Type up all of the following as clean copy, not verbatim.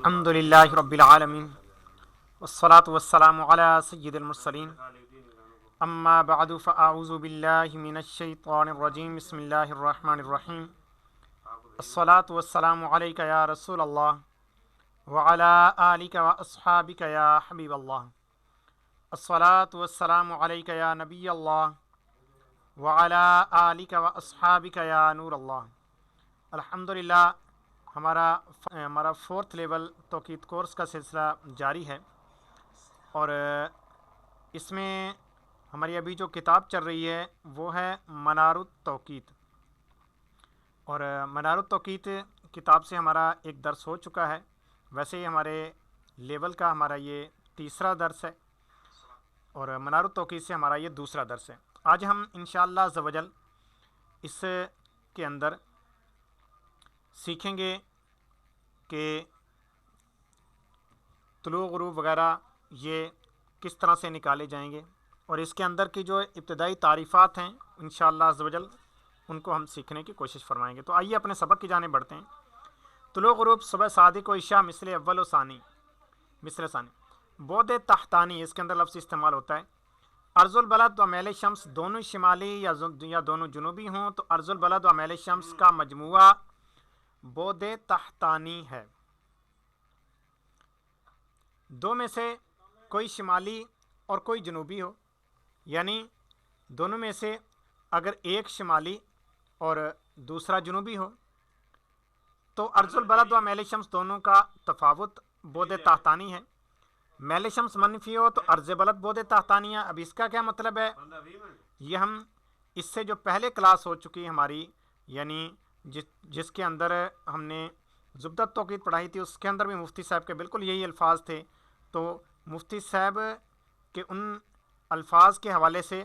الحمد للہ رب العالمین والصلاة والسلام علی سید المرسلین اما بعد فاعوذ باللہ من الشیطان الرجیم بسم اللہ الرحمن الرحیم الصلاة والسلام علیک یا رسول اللہ وعلی آلک واصحابک یا حبیب اللہ الصلاة والسلام علیک یا نبی اللہ وعلی آلک واصحابک یا نور اللہ۔ الحمدللہ ہمارا فورتھ لیول توقید کورس کا سلسلہ جاری ہے، اور اس میں ہماری ابھی جو کتاب چل رہی ہے وہ ہے منار التوقید، اور منار التوقید کتاب سے ہمارا ایک درس ہو چکا ہے۔ ویسے ہی ہمارے لیول کا ہمارا یہ تیسرا درس ہے، اور منار التوقید سے ہمارا یہ دوسرا درس ہے۔ آج ہم انشاءاللہ عز و جل اس کے اندر سیکھیں گے کہ طلوع غروب وغیرہ یہ کس طرح سے نکالے جائیں گے، اور اس کے اندر کی جو ابتدائی تعریفات ہیں انشاءاللہ عز و جل ان کو ہم سیکھنے کی کوشش فرمائیں گے۔ تو آئیے اپنے سبق کی جانب بڑھتے ہیں۔ طلوع غروب صبح صادق و عشاء مثل اول و ثانی، مثل ثانی، بود تحتانی اس کے اندر لفظ استعمال ہوتا ہے۔ ارض البلد و میل شمس دونوں شمالی یا دونوں جنوبی ہوں تو ارض البلد و میل شمس کا مجموعہ بود تحتانی ہے۔ دو میں سے کوئی شمالی اور کوئی جنوبی ہو، یعنی دونوں میں سے اگر ایک شمالی اور دوسرا جنوبی ہو تو ارض البلد و میل شمس دونوں کا تفاوت بود تحتانی ہے۔ میل شمس منفی ہو تو ارض بلد بود تحتانی ہے۔ اب اس کا کیا مطلب ہے؟ یہ ہم اس سے جو پہلے کلاس ہو چکی ہماری، یعنی جس کے اندر ہم نے زبدہ توقید پڑھائی تھی، اس کے اندر بھی مفتی صاحب کے بالکل یہی الفاظ تھے۔ تو مفتی صاحب کے ان الفاظ کے حوالے سے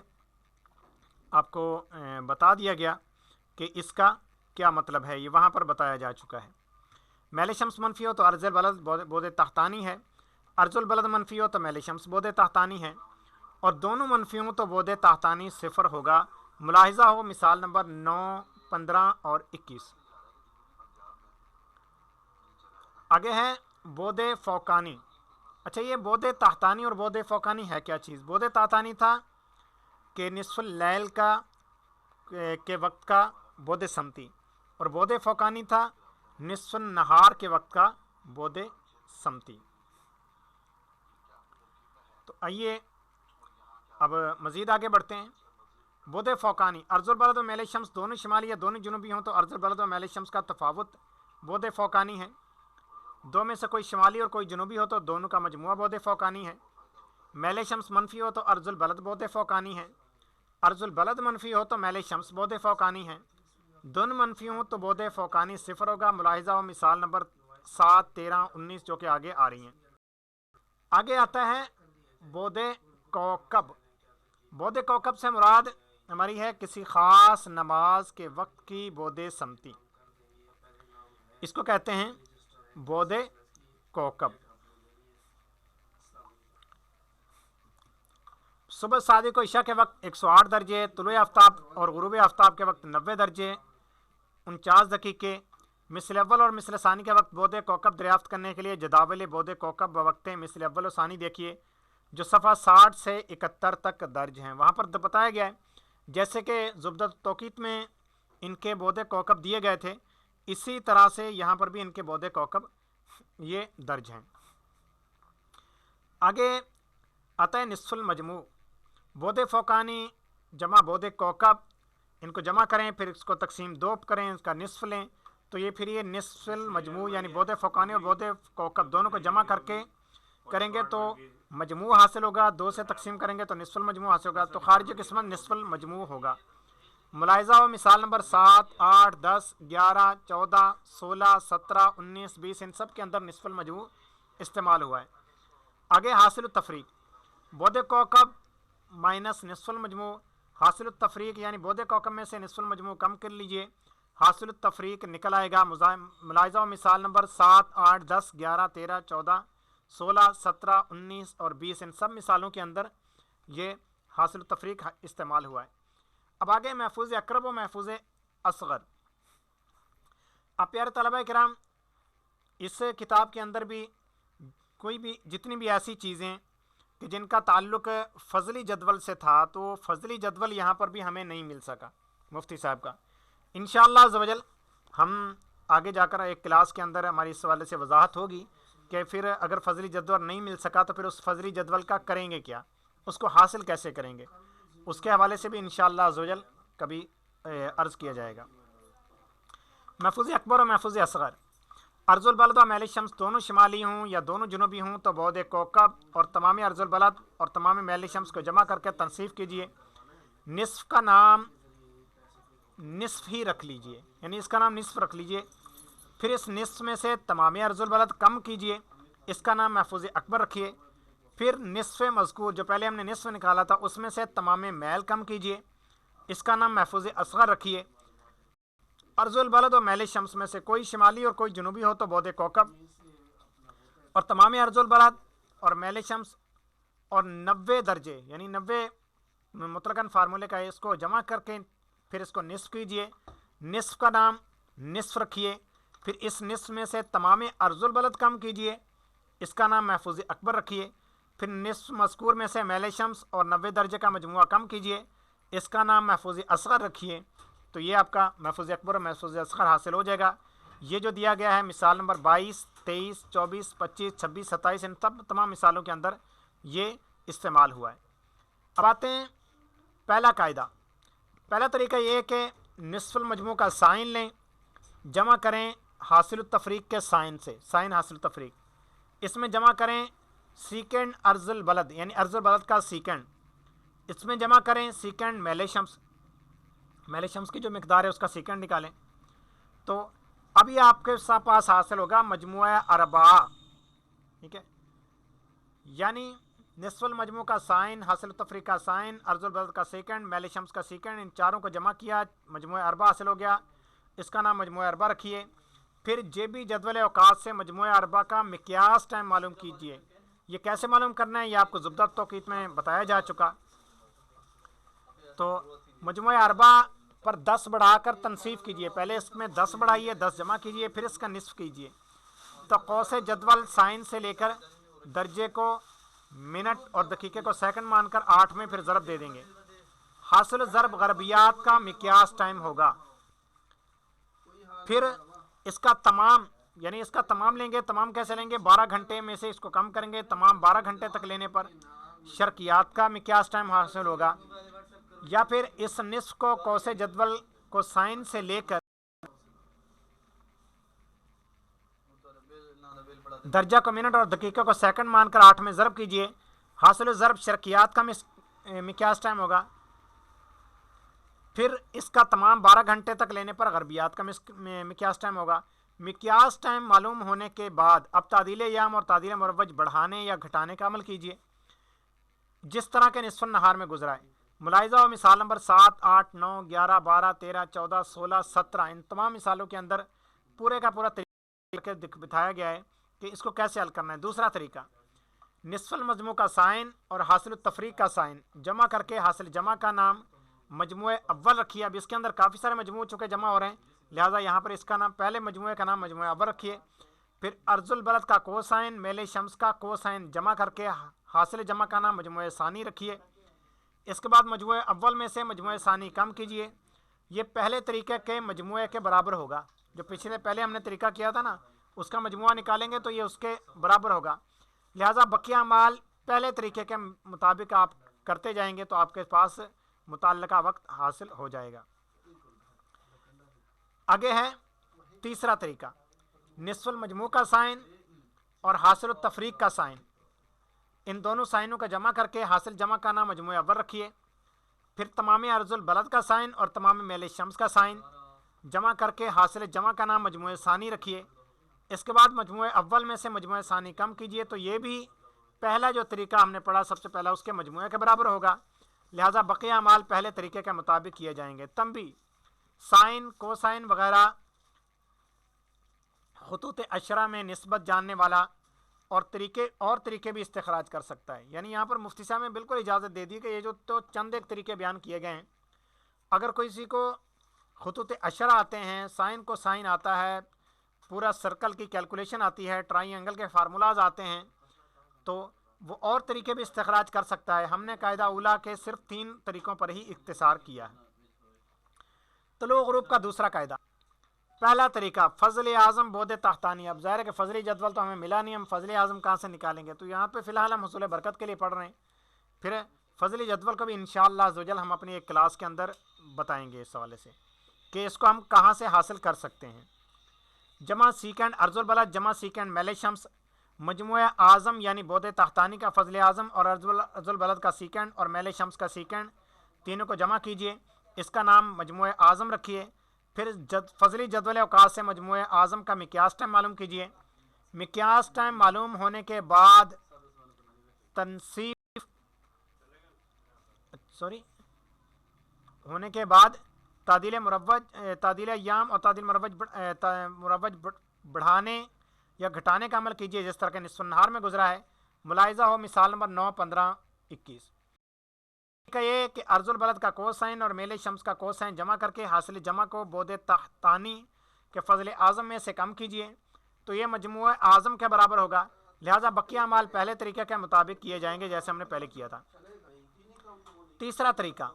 آپ کو بتا دیا گیا کہ اس کا کیا مطلب ہے، یہ وہاں پر بتایا جا چکا ہے۔ میل شمس منفی ہو تو ارض البلد بود تحتانی ہے، ارض البلد منفی ہو تو میل شمس بود تحتانی ہے، اور دونوں منفی ہوں تو بود تحتانی صفر ہوگا۔ ملاحظہ ہو مثال نمبر 9، 15 اور 21۔ آگے ہے بود فوقانی۔ اچھا، یہ بود تحتانی اور بود فوقانی ہے کیا چیز؟ بود تحتانی تھا کہ نصف اللیل کے وقت کا بود سمتی، اور بود فوقانی تھا نصف النہار کے وقت کا بود سمتی۔ تو آئیے اب مزید آگے بڑھتے ہیں۔ بود فوقانی، ارض البلد و میل شمس دونوں شمالی یا دونوں جنوبی ہوں تو ارض البلد و میل شمس کا تفاوت بود فوقانی ہے۔ دو میں سے کوئی شمالی اور کوئی جنوبی ہو تو دونوں کا مجموعہ بود فوقانی ہے۔ میل شمس منفی ہو تو ارض البلد بود فوقانی ہے، ارض البلد منفی ہو تو میل شمس بود فوقانی ہے، دونوں منفی ہوں تو بود فوقانی صفر ہوگا۔ ملاحظہ ہو مثال نمبر 7، 13، 19 جو کہ آگے آ رہی ہیں۔ آگے آتا ہے بود کوکب۔ بود کوکب سے مراد ہماری ہے کسی خاص نماز کے وقت کی بود سمتی، اس کو کہتے ہیں بود کوکب۔ صبح صادق و عشاء کے وقت 108 درجے، طلوع آفتاب اور غروب آفتاب کے وقت 90 درجے 49 دقیقے۔ مثل اول اور مثل ثانی کے وقت بود کوکب دریافت کرنے کے لیے جداول بود کوکب بوقت مثل اول و ثانی دیکھیے، جو صفحہ 60 سے 71 تک درج ہیں۔ وہاں پر بتایا گیا ہے جیسے کہ زبدہ توقید میں ان کے بود کوکب دیے گئے تھے، اسی طرح سے یہاں پر بھی ان کے بود کوکب یہ درج ہیں۔ آگے آتا ہے نصف المجموع۔ بود فوقانی جمع بود کوکب، ان کو جمع کریں پھر اس کو تقسیم 2 کریں، اس کا نصف لیں تو یہ پھر یہ نصف المجموع یعنی بود فوقانی اور بود کوکب دونوں کو جمع کر کے کریں گے تو مجموع حاصل ہوگا۔ 2 سے تقسیم کریں گے تو نصف المجموع حاصل ہوگا، تو خارجی قسمت نصف المجموع ہوگا۔ ملاحظہ ہو مثال نمبر 7، 8، 10، 11، 14، 16، 17، 19، 20 ان سب کے اندر نصف المجموع استعمال ہوا ہے۔ آگے حاصل التفریق، بود کوکب مائنس نصف المجموع، حاصل التفریق یعنی بود کوکب میں سے نصف المجموع کم کر لیجئے، حاصل التفریق نکل آئے گا۔ ملاحظہ ہو مثال نمبر 7، 8، 10، 11، 13، 14، 16، 17، 19 اور 20 ان سب مثالوں کے اندر یہ حاصل التفریق استعمال ہوا ہے۔ اب آگے محفوظ اقرب و محفوظ اصغر۔ اب پیارے طلبہ کرام، اس کتاب کے اندر بھی کوئی بھی جتنی بھی ایسی چیزیں کہ جن کا تعلق فضلی جدول سے تھا تو فضلی جدول یہاں پر بھی ہمیں نہیں مل سکا مفتی صاحب کا. انشاءاللہ عز و جل ہم آگے جا کر ایک کلاس کے اندر ہماری اس حوالے سے وضاحت ہوگی کہ پھر اگر فضلی جدول نہیں مل سکا تو پھر اس فضلی جدول کا کریں گے کیا, اس کو حاصل کیسے کریں گے, اس کے حوالے سے بھی انشاءاللہ عز و جل کبھی عرض کیا جائے گا. محفوظ اکبر اور محفوظ اصغر. ارض البلد و میل شمس دونوں شمالی ہوں یا دونوں جنوبی ہوں تو بعد کوکب اور تمامی ارض البلد اور تمامی میل شمس کو جمع کر کے تنصیف کیجئے. نصف کا نام نصف ہی رکھ لیجئے, یعنی اس کا نام نصف رکھ لیجئے. پھر اس نصف میں سے تمامی ارض البلد کم کیجئے, اس کا نام محفوظ اکبر رکھیے. پھر نصف مذکور جو پہلے ہم نے نصف نکالا تھا اس میں سے تمام میل کم کیجئے, اس کا نام محفوظ اصغر رکھیے. ارض البلد و میل شمس میں سے کوئی شمالی اور کوئی جنوبی ہو تو بعد کوکب اور تمام ارض البلد اور میل شمس اور 90 درجے یعنی 90 مطلقاً فارمولے کا ہے, اس کو جمع کر کے پھر اس کو نصف کیجئے. نصف کا نام نصف رکھیے. پھر اس نصف میں سے تمام ارض البلد کم کیجئے, اس کا نام محفوظ اکبر رکھیے. پھر نصف مذکور میں سے میل شمس اور 90 درجے کا مجموعہ کم کیجئے, اس کا نام محفوظ اصغر رکھیے. تو یہ آپ کا محفوظ اکبر اور محفوظ اصغر حاصل ہو جائے گا. یہ جو دیا گیا ہے مثال نمبر 22, 23, 24, 25, 26, 27 ان تمام مثالوں کے اندر یہ استعمال ہوا ہے. اب آتے ہیں پہلا قاعدہ. پہلا طریقہ یہ ہے کہ نصف المجموع کا سائن لیں, جمع کریں حاصل التفریق کے سائن سے, سائن حاصل التفریق, اس میں جمع کریں سیکنڈ ارض البلد یعنی ارض البلد کا سیکنڈ, اس میں جمع کریں سیکنڈ میل شمس, میل شمس کی جو مقدار ہے اس کا سیکنڈ نکالیں. تو اب یہ آپ کے پاس حاصل ہوگا مجموعہ اربعہ, ٹھیک ہے, یعنی نصف المجموع کا سائن, حاصل التفریق کا سائن, ارض البلد کا سیکنڈ, میل شمس کا سیکنڈ, ان چاروں کو جمع کیا مجموعہ اربعہ حاصل ہو گیا, اس کا نام مجموعہ اربعہ رکھیے. پھر جیبی جدول اوقات سے مجموعہ اربعہ کا مقیاس ٹائم معلوم کیجئے. یہ کیسے معلوم کرنا ہے یہ آپ کو زبدہ توقیت میں بتایا جا چکا. تو مجموعہ اربعہ پر 10 بڑھا کر تنصیف کیجئے, پہلے اس میں 10 بڑھائیے, 10 جمع کیجئے, پھر اس کا نصف کیجئے. تو قوس جدول سائن سے لے کر درجے کو منٹ اور دقیقے کو سیکنڈ مان کر 8 میں پھر ضرب دے دیں گے. حاصل ضرب غربیات کا مقیاس ٹائم ہوگا. پھر اس کا تمام یعنی اس کا تمام لیں گے. تمام کیسے لیں گے؟ 12 گھنٹے میں سے اس کو کم کریں گے, تمام 12 گھنٹے تک لینے پر شرقیات کا مقیاس ٹائم حاصل ہوگا. یا پھر اس نصف کو قوس جدول کو سائن سے لے کر درجہ کو منٹ اور دقیقہ کو سیکنڈ مان کر 8 میں ضرب کیجئے. حاصل ضرب شرقیات کا مقیاس ٹائم ہوگا. پھر اس کا تمام 12 گھنٹے تک لینے پر غربیات کا مقیاس ٹائم ہوگا. مقیاس ٹائم معلوم ہونے کے بعد اب تعدیل ایام اور تعدیل مروج بڑھانے یا گھٹانے کا عمل کیجئے جس طرح کے نصف النہار میں گزرا ہے. ملاحظہ ہو مثال نمبر 7, 8, 9, 11, 12, 13, 14, 16, 17 ان تمام مثالوں کے اندر پورے کا پورا طریقہ بتایا گیا ہے کہ اس کو کیسے حل کرنا ہے. دوسرا طریقہ نصف المجموع کا سائن اور حاصل التفریق کا سائن جمع کر کے حاصل جمع کا نام مجموعہ اول رکھیے. اب اس کے اندر کافی سارے مجموعے چونکہ جمع ہو رہے ہیں لہٰذا یہاں پر اس کا نام پہلے مجموعے کا نام مجموعہ اول رکھیے. پھر ارض البلد کا کوسائن, میل شمس کا کوسائن جمع کر کے حاصل جمع کا نام مجموعہ ثانی رکھیے. اس کے بعد مجموعہ اول میں سے مجموعہ ثانی کم کیجئے. یہ پہلے طریقے کے مجموعے کے برابر ہوگا. جو پہلے ہم نے طریقہ کیا تھا نا اس کا مجموعہ نکالیں گے تو یہ اس کے برابر ہوگا. لہٰذا بقیہ اعمال پہلے طریقے کے مطابق آپ کرتے جائیں گے تو آپ کے پاس متعلقہ وقت حاصل ہو جائے گا. آگے ہے تیسرا طریقہ نصف المجموع کا سائن اور حاصل التفریق کا سائن. ان دونوں سائنوں کا جمع کر کے حاصل جمع کا نام مجموعہ اول رکھیے. پھر تمام ارض البلد کا سائن اور تمام میل شمس کا سائن جمع کر کے حاصل جمع کا نام مجموعہ ثانی رکھیے. اس کے بعد مجموعہ اول میں سے مجموعہ ثانی کم کیجئے. تو یہ بھی پہلا جو طریقہ ہم نے پڑھا سب سے پہلا اس کے مجموعے کے برابر ہوگا. لہٰذا بقیہ اعمال پہلے طریقے کے مطابق کیے جائیں گے. تنبیہ سائن کوسائن وغیرہ خطوط اشرہ میں نسبت جاننے والا اور طریقے بھی استخراج کر سکتا ہے. یعنی یہاں پر مفتی صاحب نے بالکل اجازت دے دی کہ یہ جو تو چند ایک طریقے بیان کیے گئے ہیں اگر کسی کو خطوط اشرہ آتے ہیں, سائن کو سائن آتا ہے, پورا سرکل کی کیلکولیشن آتی ہے، ٹرائی اینگل کے فارمولاز آتے ہیں، تو وہ اور طریقے بھی استخراج کر سکتا ہے۔ ہم نے قاعدہ اولیٰ کے صرف 3 طریقوں پر ہی اختصار کیا ہے۔ طلوع غروب کا دوسرا قاعدہ، پہلا طریقہ فضل اعظم بعد تحتانی۔ اب ظاہر ہے کہ فضلی جدول تو ہمیں ملا نہیں، ہم فضل اعظم کہاں سے نکالیں گے؟ تو یہاں پہ فی الحال ہم حصول برکت کے لیے پڑھ رہے ہیں، پھر فضلی جدول کو بھی انشاءاللہ عزوجل ہم اپنی ایک کلاس کے اندر بتائیں گے اس حوالے سے کہ اس کو ہم کہاں سے حاصل کر سکتے ہیں۔ جمع سیکنڈ ارض البلد جمع سیکنڈ میل شمس، مجموعہ اعظم یعنی بعد تحتانی کا فضل اعظم اور ارض البلد کا سیکنڈ اور میل شمس کا سیکنڈ، تینوں کو جمع کیجئے، اس کا نام مجموعہ اعظم رکھیے۔ پھر فضلی جدول اوقات سے مجموعہ اعظم کا مقیاس ٹائم معلوم کیجئے۔ مقیاس ٹائم معلوم ہونے کے بعد تعدیل ایام اور تعدیل مروج بڑھانے یا گھٹانے کا عمل کیجئے جس طرح کہ نصف النہار میں گزرا ہے۔ ملاحظہ ہو مثال نمبر 9، 15، 21 کا یہ کہ ارض البلد کا کوسائن اور میل شمس کا کوسائن جمع کر کے حاصل جمع کو بعد تحتانی کے فضل اعظم میں سے کم کیجئے تو یہ مجموعہ اعظم کے برابر ہوگا، لہٰذا بقیہ اعمال پہلے طریقے کے مطابق کیے جائیں گے جیسے ہم نے پہلے کیا تھا۔ تیسرا طریقہ،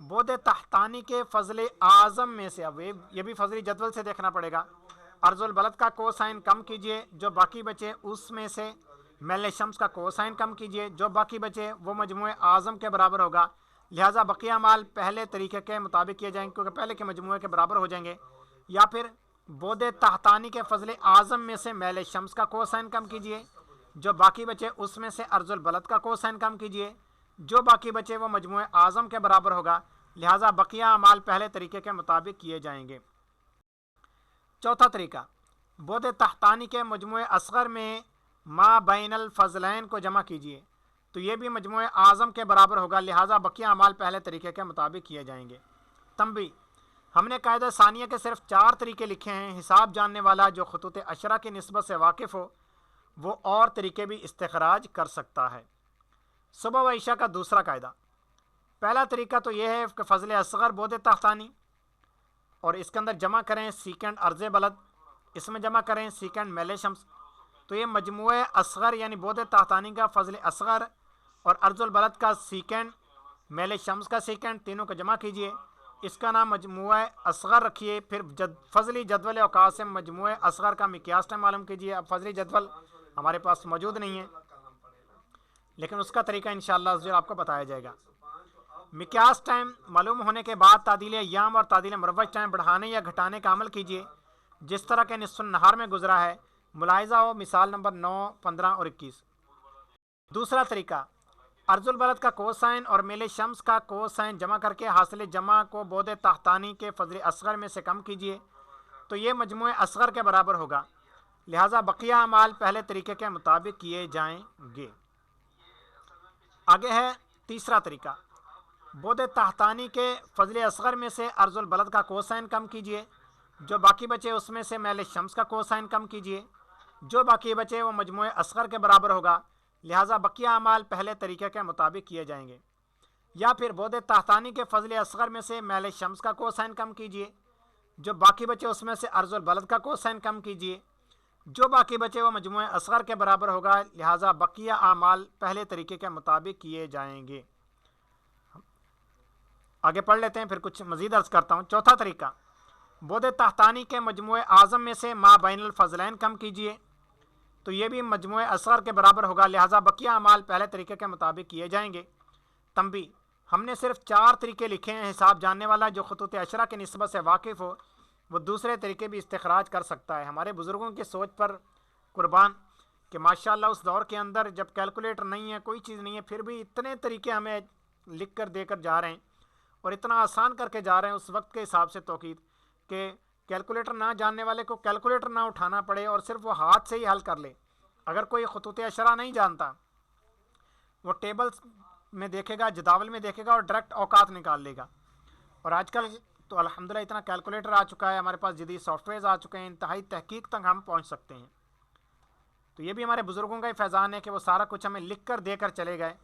بعد تحتانی کے فضل اعظم میں سے، اب یہ بھی فضلی جدول سے دیکھنا پڑے گا، ارض البلد کا کوسائن کم کیجئے، جو باقی بچے اس میں سے میل شمس کا کوسائن کم کیجئے، جو باقی بچے وہ مجموعہ اعظم کے برابر ہوگا، لہٰذا بقیہ اعمال پہلے طریقے کے مطابق کیے جائیں گے کیونکہ پہلے کے مجموعے کے برابر ہو جائیں گے۔ یا پھر بعد تحتانی کے فضل اعظم میں سے میل شمس کا کوسائن کم کیجئے، جو باقی بچے اس میں سے ارض البلد کا کوسائن کم کیجئے، جو باقی بچے وہ مجموعہ اعظم کے برابر ہوگا، لہٰذا بقیہ اعمال پہلے طریقے کے مطابق کیے جائیں گے۔ چوتھا طریقہ، بعد تحتانی کے مجموعہ اصغر میں ما بین الفضلین کو جمع کیجئے تو یہ بھی مجموعہ اعظم کے برابر ہوگا، لہٰذا بقیہ اعمال پہلے طریقے کے مطابق کیے جائیں گے۔ تنبیہ، ہم نے قاعدہ ثانیہ کے صرف 4 طریقے لکھے ہیں، حساب جاننے والا جو خطوط عشرہ کی نسبت سے واقف ہو وہ اور طریقے بھی استخراج کر سکتا ہے۔ صبح و عشاء کا دوسرا قاعدہ، پہلا طریقہ تو یہ ہے کہ فضل اصغر بعد تحتانی اور اس کے اندر جمع کریں سیکنڈ ارض بلد، اس میں جمع کریں سیکنڈ میل شمس، تو یہ مجموعہ اصغر یعنی بعد تحتانی کا فضل اصغر اور ارض البلد کا سیکنڈ میل شمس کا سیکنڈ، تینوں کو جمع کیجئے، اس کا نام مجموعہ اصغر رکھیے۔ پھر فضلی جدول اوقات سے مجموعہ اصغر کا مقیاس ٹائم معلوم کیجئے۔ اب فضلی جدول ہمارے پاس موجود نہیں ہے لیکن اس کا طریقہ انشاءاللہ ضرور آپ کو بتایا جائے گا۔ مقیاس ٹائم معلوم ہونے کے بعد تعدیل ایام اور تعدیل مروج ٹائم بڑھانے یا گھٹانے کا عمل کیجئے جس طرح کہ نصف النہار میں گزرا ہے۔ ملاحظہ ہو مثال نمبر 9، 15 اور 21۔ دوسرا طریقہ، ارض البلد کا کوسائن اور میل شمس کا کوسائن جمع کر کے حاصل جمع کو بعد تحتانی کے فضل اصغر میں سے کم کیجئے تو یہ مجموعہ اصغر کے برابر ہوگا، لہٰذا بقیہ اعمال پہلے طریقے کے مطابق کیے جائیں گے۔ آگے ہے تیسرا طریقہ، بعد تحتانی کے فضل اصغر میں سے ارض البلد کا کوسائن کم کیجئے، جو باقی بچے اس میں سے میل شمس کا کوسائن کم کیجئے، جو باقی بچے وہ مجموعہ اصغر کے برابر ہوگا، لہٰذا بقیہ اعمال پہلے طریقے کے مطابق کیے جائیں گے۔ یا پھر بعد تحتانی کے فضل اصغر میں سے میل شمس کا کوسائن کم کیجئے، جو باقی بچے اس میں سے ارض البلد کا کوسائن کم کیجئے، جو باقی بچے وہ مجموعہ اصغر کے برابر ہوگا، لہٰذا بقیہ اعمال پہلے طریقے کے مطابق کیے جائیں گے۔ آگے پڑھ لیتے ہیں، پھر کچھ مزید عرض کرتا ہوں۔ چوتھا طریقہ، بعد تحتانی کے مجموعہ اعظم میں سے ما بین الفضلین کم کیجئے تو یہ بھی مجموعہ اصغر کے برابر ہوگا، لہٰذا بقیہ اعمال پہلے طریقے کے مطابق کیے جائیں گے۔ تنبیہ، ہم نے صرف 4 طریقے لکھے ہیں، حساب جاننے والا جو خطوط عشرہ کی نسبت سے واقف ہو وہ دوسرے طریقے بھی استخراج کر سکتا ہے۔ ہمارے بزرگوں کی سوچ پر قربان کہ ماشاءاللہ اس دور کے اندر جب کیلکولیٹر نہیں ہے، کوئی چیز نہیں ہے، پھر بھی اتنے طریقے ہمیں لکھ کر دے کر جا رہے ہیں اور اتنا آسان کر کے جا رہے ہیں اس وقت کے حساب سے توقید کہ کیلکولیٹر نہ جاننے والے کو کیلکولیٹر نہ اٹھانا پڑے اور صرف وہ ہاتھ سے ہی حل کر لے۔ اگر کوئی خطوط عشرہ نہیں جانتا وہ ٹیبل میں دیکھے گا، جداول میں دیکھے گا اور ڈائریکٹ اوقات نکال لے گا۔ اور آج کل تو الحمدللہ اتنا کیلکولیٹر آ چکا ہے، ہمارے پاس جدید سافٹ ویئرز آ چکے ہیں، انتہائی تحقیق تک ہم پہنچ سکتے ہیں۔ تو یہ بھی ہمارے بزرگوں کا ہی فیضان ہے کہ وہ سارا کچھ ہمیں لکھ کر دے کر چلے گئے،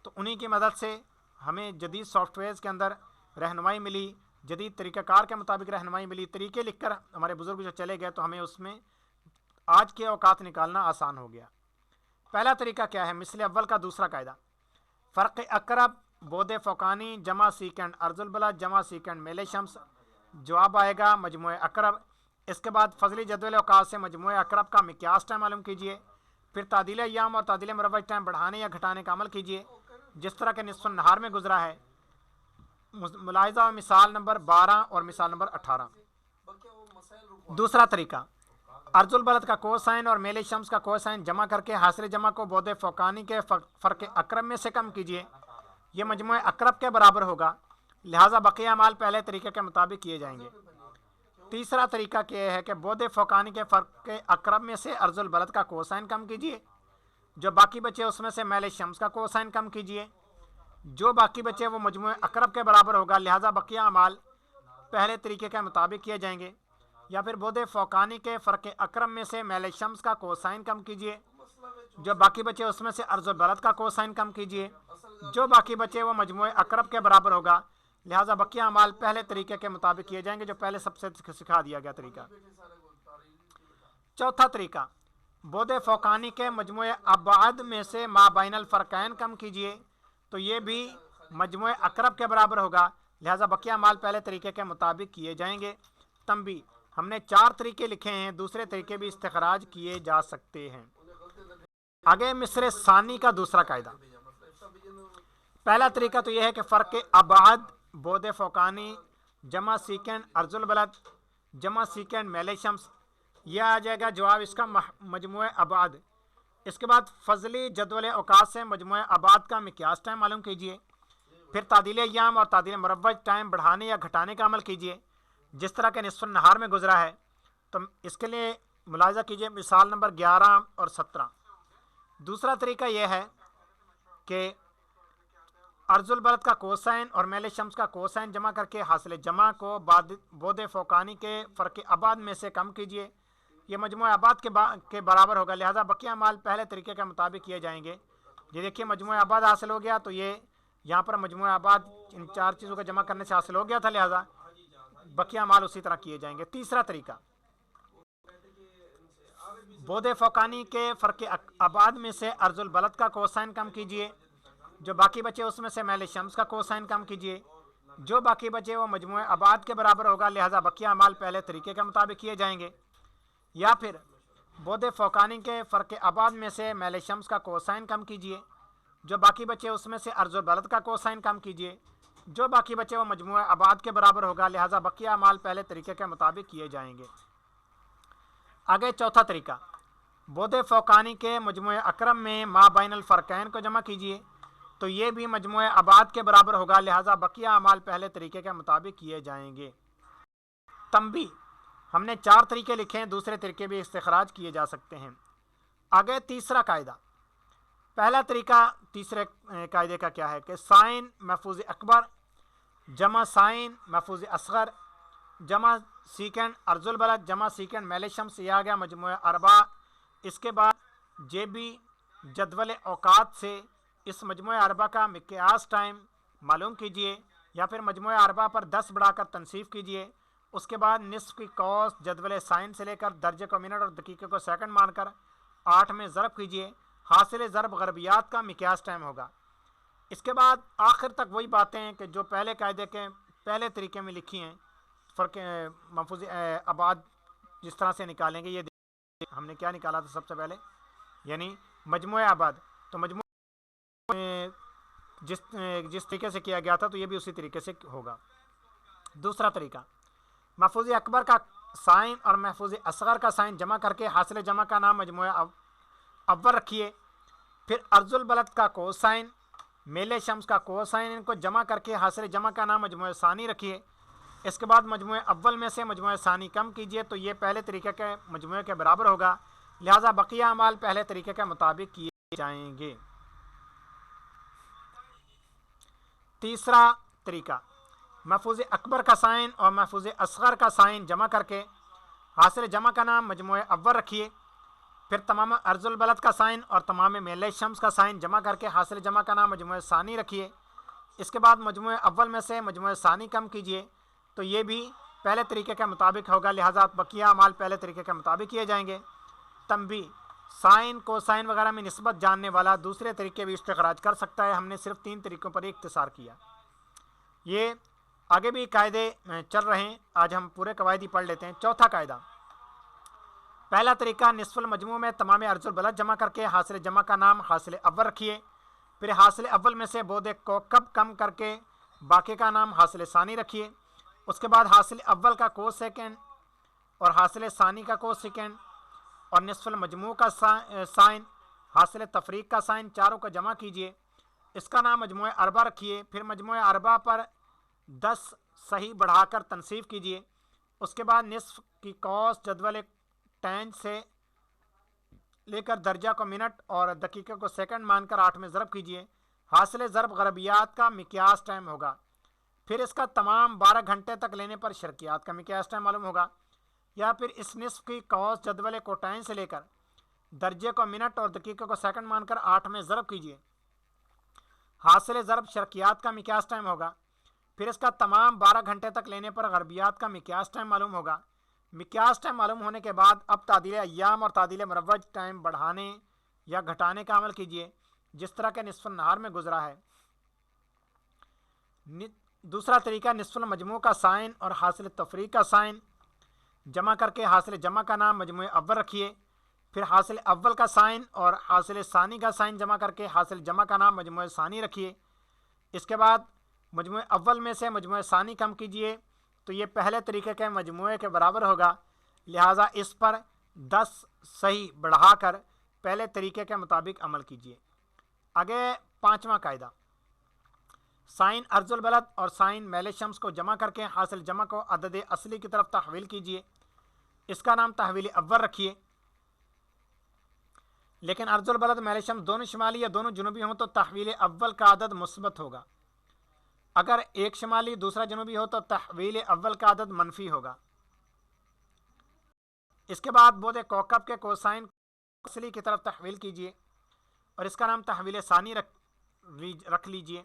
تو انہی کی مدد سے ہمیں جدید سافٹ ویئرز کے اندر رہنمائی ملی، جدید طریقہ کار کے مطابق رہنمائی ملی، طریقے لکھ کر ہمارے بزرگ جو چلے گئے تو ہمیں اس میں آج کے اوقات نکالنا آسان ہو گیا۔ پہلا طریقہ کیا ہے؟ مثل اول کا دوسرا قاعدہ، فرق اقرب بود فوقانی جمع سیکنڈ ارض البلد جمع سیکنڈ میل شمس، جواب آئے گا مجموعہ اقرب۔ اس کے بعد فضلی جدول اوقات سے مجموعہ اقرب کا مقیاس ٹائم معلوم کیجیے، پھر تعدیل ایام اور تعدیل مروج ٹائم بڑھانے یا گھٹانے کا عمل کیجیے جس طرح کہ نصف النہار میں گزرا ہے۔ ملاحظہ مثال نمبر 12 اور مثال نمبر 18۔ دوسرا طریقہ، ارض البلد کا کوسائن اور میل شمس کا کوسائن جمع کر کے حاصل جمع کو بود فوقانی کے فرق اقرب میں سے کم کیجیے، یہ مجموعہ اقرب کے برابر ہوگا، لہٰذا بقیہ اعمال پہلے طریقے کے مطابق کیے جائیں گے۔ تیسرا طریقہ یہ ہے کہ بود فوقانی کے فرق اقرب میں سے ارض البلد کا کوسائن کم کیجیے، جو باقی بچے اس میں سے میل شمس کا کوسائن کم کیجیے، جو باقی بچے وہ مجموعہ اقرب کے برابر ہوگا، لہٰذا بقیہ اعمال پہلے طریقے کے مطابق کیے جائیں گے۔ یا پھر بود فوقانی کے فرق اقرب میں سے میل شمس کا کوسائن کم کیجیے، جو باقی بچے اس میں سے ارض البلد کا کوسائن کم کیجیے، جو باقی بچے وہ مجموعہ اقرب کے برابر ہوگا، لہٰذا بقیہ اعمال پہلے طریقے کے مطابق کیے جائیں گے جو پہلے سب سے سکھا دیا گیا طریقہ۔ چوتھا طریقہ، بود فوقانی کے مجموعہ ابعاد میں سے ما بین الفرقین کم کیجیے، تو یہ بھی مجموعہ اقرب کے برابر ہوگا، لہٰذا بقیہ اعمال پہلے طریقے کے مطابق کیے جائیں گے۔ تنبیہ، ہم نے 4 طریقے لکھے ہیں، دوسرے طریقے بھی استخراج کیے جا سکتے ہیں۔ آگے مصر ثانی کا دوسرا قاعدہ۔ پہلا طریقہ تو یہ ہے کہ فرق ابعاد بود فوقانی جمع سیکنڈ ارض البلد جمع سیکنڈ میل شمس، یہ آ جائے گا جواب اس کا مجموعہ ابعاد۔ اس کے بعد فضلی جدول اوقات سے مجموعہ ابعاد کا مقیاس ٹائم معلوم کیجیے، پھر تعدیل ایام اور تعدیل مروج ٹائم بڑھانے یا گھٹانے کا عمل کیجیے جس طرح کہ نصف النہار میں گزرا ہے۔ تو اس کے لیے ملاحظہ کیجیے مثال نمبر 11 اور 17۔ دوسرا طریقہ یہ ہے کہ ارض البلد کا کوسائن اور میل شمس کا کوسائن جمع کر کے حاصل جمع کو بود فوقانی کے فرق ابعاد میں سے کم کیجیے، یہ مجموعہ ابعاد کے برابر ہوگا، لہٰذا بقیہ اعمال پہلے طریقے کے مطابق کیے جائیں گے۔ یہ دیکھیے مجموعہ ابعاد حاصل ہو گیا، تو یہ یہاں پر مجموعہ ابعاد ان 4 چیزوں کو جمع کرنے سے حاصل ہو گیا تھا، لہٰذا بقیہ اعمال اسی طرح کیے جائیں گے۔ تیسرا طریقہ، بود فوقانی کے فرق ابعاد میں سے ارض البلد کا کوسائن کم کیجیے، جو باقی بچے اس میں سے میل شمس کا کوسائن کم کیجیے، جو باقی بچے وہ مجموعہ ابعاد کے برابر ہوگا، لہٰذا بقیہ اعمال پہلے طریقے کے مطابق کیے جائیں گے۔ یا پھر بود فوقانی کے فرق ابعاد میں سے میل شمس کا کوسائن کم کیجیے، جو باقی بچے اس میں سے ارض البلد کا کوسائن کم کیجیے، جو باقی بچے وہ مجموعہ ابعاد کے برابر ہوگا، لہٰذا بقیہ اعمال پہلے طریقے کے مطابق کیے جائیں گے۔ آگے چوتھا طریقہ، بود فوقانی کے مجموعہ اقرب میں ما بین الفرقین کو جمع کیجیے، تو یہ بھی مجموعہ ابعاد کے برابر ہوگا، لہٰذا بقیہ اعمال پہلے طریقے کے مطابق کیے جائیں گے۔ تنبیہ، ہم نے 4 طریقے لکھے ہیں، دوسرے طریقے بھی استخراج کیے جا سکتے ہیں۔ آگے تیسرا قاعدہ۔ پہلا طریقہ تیسرے قاعدے کا کیا ہے کہ سائن محفوظ اکبر جمع سائن محفوظ اصغر جمع سیکنڈ ارض البلد جمع سیکنڈ میل شمس، یہ آ گیا مجموعہ اربع۔ اس کے بعد جیبی جدول اوقات سے اس مجموعہ اربع کا مقیاس ٹائم معلوم کیجیے، یا پھر مجموعہ اربع پر 10 بڑھا کر تنصیف کیجیے۔ اس کے بعد نصف کی کوس جدول سائن سے لے کر درجے کو منٹ اور دقیقے کو سیکنڈ مان کر 8 میں ضرب کیجیے، حاصل ضرب غربیات کا مقیاس ٹائم ہوگا۔ اس کے بعد آخر تک وہی باتیں ہیں کہ جو پہلے قاعدے کے پہلے طریقے میں لکھی ہیں، فرق محفوظ ابعاد جس طرح سے نکالیں گے۔ یہ ہم نے کیا نکالا تھا سب سے پہلے، یعنی مجموعہ ابعاد، تو مجموعہ جس طریقے سے کیا گیا تھا تو یہ بھی اسی طریقے سے ہوگا۔ دوسرا طریقہ، محفوظ اکبر کا سائن اور محفوظ اصغر کا سائن جمع کر کے حاصل جمع کا نام مجموعہ اول رکھیے، پھر ارض البلد کا کوسائن میل شمس کا کوسائن ان کو جمع کر کے حاصل جمع کا نام مجموعہ ثانی رکھیے۔ اس کے بعد مجموعہ اول میں سے مجموعہ ثانی کم کیجیے، تو یہ پہلے طریقے کے مجموعے کے برابر ہوگا، لہٰذا بقیہ اعمال پہلے طریقے کے مطابق کیے جائیں گے۔ تیسرا طریقہ، محفوظ اکبر کا سائن اور محفوظ اصغر کا سائن جمع کر کے حاصل جمع کا نام مجموعہ اول رکھیے، پھر تمام ارض البلد کا سائن اور تمام میل شمس کا سائن جمع کر کے حاصل جمع کا نام مجموعہ ثانی رکھیے۔ اس کے بعد مجموعہ اول میں سے مجموعہ ثانی کم کیجیے، تو یہ بھی پہلے طریقے کے مطابق ہوگا، لہٰذا بقیہ اعمال پہلے طریقے کے مطابق کیے جائیں گے۔ تنبیہ: سائن کوسائن وغیرہ میں نسبت جاننے والا دوسرے طریقے بھی استخراج کر سکتا ہے۔ ہم نے صرف 3 طریقوں پر اختصار کیا۔ یہ آگے بھی قاعدے چل رہے ہیں، آج ہم پورے قواعد ہی پڑھ لیتے ہیں۔ چوتھا قاعدہ: پہلا طریقہ، نصف المجموع میں تمام ارض البلد جمع کر کے حاصل جمع کا نام حاصل اول رکھیے، پھر حاصل اول میں سے بعد کوکب کم کر کے باقی کا نام حاصل ثانی رکھیے، اس کے بعد حاصل اول کا کو سیکنڈ اور حاصل ثانی کا کو سیکنڈ اور نصف المجموع کا سائن، حاصل تفریق کا سائن، چاروں کا جمع کیجئے، اس کا نام مجموعہ اربع رکھیے، پھر مجموعہ اربع پر 10 صحیح بڑھا کر تنصیف کیجئے، اس کے بعد نصف کی قوس جدول ٹین سے لے کر درجہ کو منٹ اور دقیقہ کو سیکنڈ مان کر 8 میں ضرب کیجئے، حاصل ضرب غربیات کا مقیاس ٹائم ہوگا، پھر اس کا تمام 12 گھنٹے تک لینے پر شرکیات کا مقیاس ٹائم معلوم ہوگا، یا پھر اس نصف کی قوس جدول کوٹائن سے لے کر درجے کو منٹ اور دقیقہ کو سیکنڈ مان کر 8 میں ضرب کیجئے، حاصل ضرب شرکیات کا مقیاس ٹائم ہوگا، پھر اس کا تمام 12 گھنٹے تک لینے پر غربیات کا مقیاس ٹائم معلوم ہوگا۔ مقیاس ٹائم معلوم ہونے کے بعد اب تعدیل ایام اور تعدیل مروج ٹائم بڑھانے یا گھٹانے کا عمل کیجئے جس طرح کے نصف النہار میں گزرا ہے۔ دوسرا طریقہ، نصف المجموع کا سائن اور حاصل تفریق کا سائن جمع کر کے حاصل جمع کا نام مجموعہ اول رکھیے، پھر حاصل اول کا سائن اور حاصل ثانی کا سائن جمع کر کے حاصل جمع کا نام مجموعہ ثانی رکھیے، اس کے بعد مجموعہ اول میں سے مجموعہ ثانی کم کیجئے تو یہ پہلے طریقے کے مجموعے کے برابر ہوگا، لہٰذا اس پر 10 صحیح بڑھا کر پہلے طریقے کے مطابق عمل کیجئے۔ آگے پانچواں قاعدہ، سائن ارض البلد اور سائن میل شمس کو جمع کر کے حاصل جمع کو عدد اصلی کی طرف تحویل کیجئے، اس کا نام تحویل اول رکھیے، لیکن ارض البلد میل شمس دونوں شمالی یا دونوں جنوبی ہوں تو تحویل اول کا عدد مثبت ہوگا، اگر ایک شمالی دوسرا جنوبی ہو تو تحویل اول کا عدد منفی ہوگا۔ اس کے بعد بعد کوکب کے کوسائن اصلی کی طرف تحویل کیجئے اور اس کا نام تحویل ثانی رکھ لیجئے،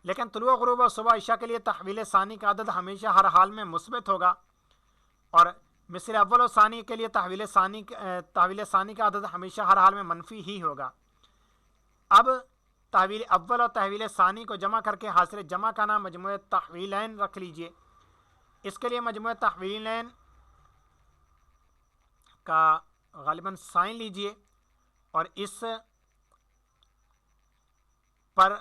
لیکن طلوع غروب اور صبح عشاء کے لیے تحویل ثانی کا عدد ہمیشہ ہر حال میں مثبت ہوگا، اور مثل اول و ثانی کے لیے تحویل ثانی کا عدد ہمیشہ ہر حال میں منفی ہی ہوگا۔ اب تحویل اول اور تحویل ثانی کو جمع کر کے حاصل جمع کا نام مجموعہ تحویلین رکھ لیجئے، اس کے لیے مجموعہ تحویلین کا غالباً سائن لیجئے اور اس پر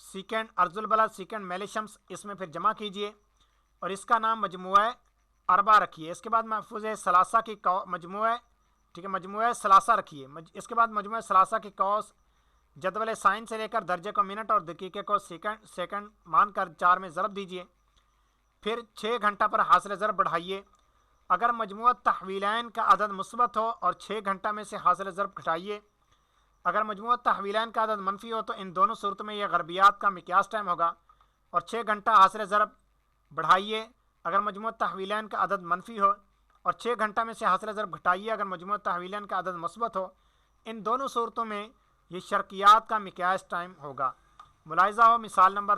سیکنڈ ارض البلد سیکنڈ میل شمس اس میں پھر جمع کیجئے اور اس کا نام مجموعہ اربع رکھیے، اس کے بعد محفوظ ثلاثہ کی مجموعہ ثلاثہ رکھیے، اس کے بعد مجموعہ ثلاثہ کی قوس جدول سائن سے لے کر درجے کو منٹ اور دقیقے کو سیکنڈ مان کر 4 میں ضرب دیجئے، پھر 6 گھنٹہ پر حاصل ضرب بڑھائیے، اگر مجموعہ تحویلین کا عدد مثبت ہو اور 6 گھنٹہ میں سے حاصل ضرب گھٹائیے، اگر مجموعہ تحویلین کا عدد منفی ہو تو ان دونوں صورتوں میں یہ غربیات کا مقیاس ٹائم ہوگا اور 6 گھنٹہ حاصل ضرب بڑھائیے اگر مجموعہ تحویلین کا عدد منفی ہو اور 6 گھنٹہ میں سے حاصل ضرب گھٹائیے اگر مجموعہ تحویلین کا عدد مثبت ہو، ان دونوں صورتوں میں یہ شرکیات کا مقیاس ٹائم ہوگا۔ ملاحظہ ہو مثال نمبر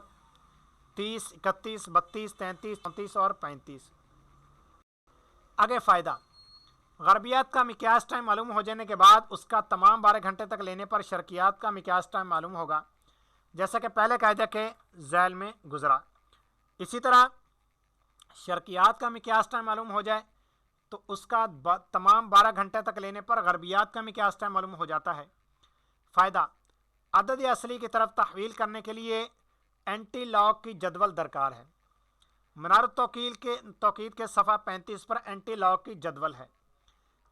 30، 31، 32، 33، 34 اور 35۔ آگے فائدہ، غربیات کا مقیاس ٹائم معلوم ہو جانے کے بعد اس کا تمام 12 گھنٹے تک لینے پر شرکیات کا مقیاس ٹائم معلوم ہوگا، جیسا کہ پہلے قاعدے کے ذیل میں گزرا۔ اسی طرح شرکیات کا مقیاس ٹائم معلوم ہو جائے تو اس کا تمام 12 گھنٹے تک لینے پر غربیات کا مقیاس ٹائم معلوم ہو جاتا ہے۔ فائدہ، عدد اصلی کی طرف تحویل کرنے کے لیے اینٹی لاگ کی جدول درکار ہے۔ منار توقید کے صفحہ 35 پر اینٹی لاگ کی جدول ہے،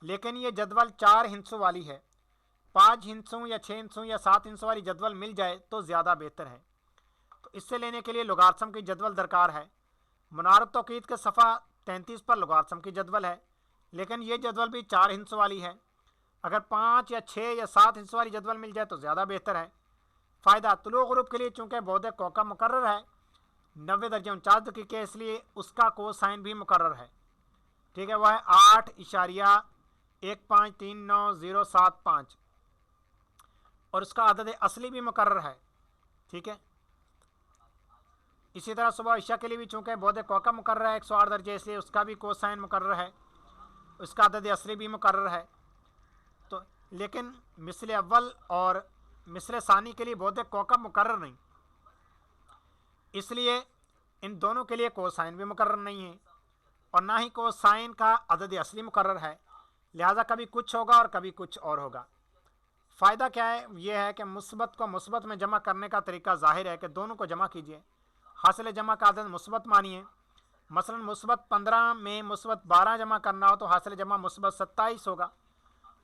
لیکن یہ جدول 4 ہندسوں والی ہے، 5 ہندسوں یا 6 ہندسوں یا 7 ہندسوں والی جدول مل جائے تو زیادہ بہتر ہے، تو اس سے لینے کے لیے لوگارتھم کی جدول درکار ہے۔ منار توقید کے صفحہ 33 پر لوگارتھم کی جدول ہے، لیکن یہ جدول بھی 4 ہندسوں والی ہے، اگر 5 یا 6 یا 7 ہندسوں والی جدول مل جائے تو زیادہ بہتر ہے۔ فائدہ، طلوع غروب کے لیے چونکہ بعد کوکب مقرر ہے 90 درجے 49 دقیقے، اس لیے اس کا کوسائن بھی مقرر ہے، ٹھیک ہے، وہ ہے 8.1539075 اور اس کا عدد اصلی بھی مقرر ہے، ٹھیک ہے۔ اسی طرح صبح عشاء کے لیے بھی چونکہ بعد کوکب مقرر ہے 108 درجے، اس لیے اس کا بھی کوسائن مقرر ہے، اس کا عدد اصلی بھی مقرر ہے۔ تو لیکن مثل اول اور مثل ثانی کے لیے بعد کوکب مقرر نہیں، اس لیے ان دونوں کے لیے کوسائن بھی مقرر نہیں ہے اور نہ ہی کوسائن کا عدد اصلی مقرر ہے، لہٰذا کبھی کچھ ہوگا اور کبھی کچھ اور ہوگا۔ فائدہ کیا ہے؟ یہ ہے کہ مثبت کو مثبت میں جمع کرنے کا طریقہ ظاہر ہے کہ دونوں کو جمع کیجئے، حاصل جمع کا عدد مثبت مانیے۔ مثلا مثبت 15 میں مثبت 12 جمع کرنا ہو تو حاصل جمع مثبت 27 ہوگا۔